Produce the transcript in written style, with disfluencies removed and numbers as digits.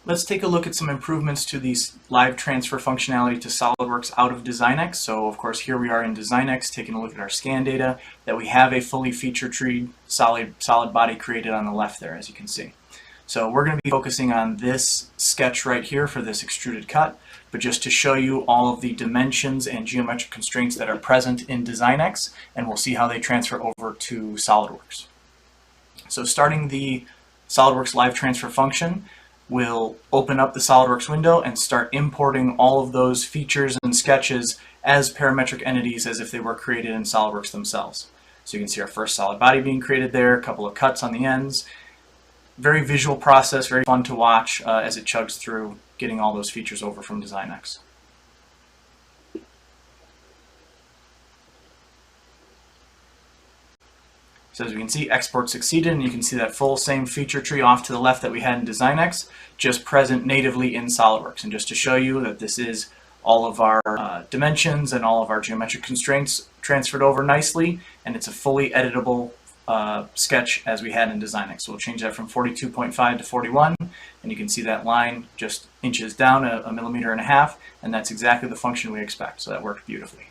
Let's take a look at some improvements to the LiveTransfer functionality to SolidWorks out of DesignX. So of course here we are in DesignX taking a look at our scan data, that we have a fully feature treed solid body created on the left there, as you can see. So we're going to be focusing on this sketch right here for this extruded cut, but just to show you all of the dimensions and geometric constraints that are present in DesignX, and we'll see how they transfer over to SolidWorks. So starting the SolidWorks LiveTransfer function, we'll open up the SolidWorks window and start importing all of those features and sketches as parametric entities as if they were created in SolidWorks themselves. So you can see our first solid body being created there, a couple of cuts on the ends. Very visual process, very fun to watch as it chugs through getting all those features over from DesignX. So as we can see, export succeeded, and you can see that full same feature tree off to the left that we had in DesignX, just present natively in SolidWorks. And just to show you that this is all of our dimensions and all of our geometric constraints transferred over nicely, and it's a fully editable sketch as we had in DesignX. So we'll change that from 42.5 to 41, and you can see that line just inches down a millimeter and a half, and that's exactly the function we expect. So that worked beautifully.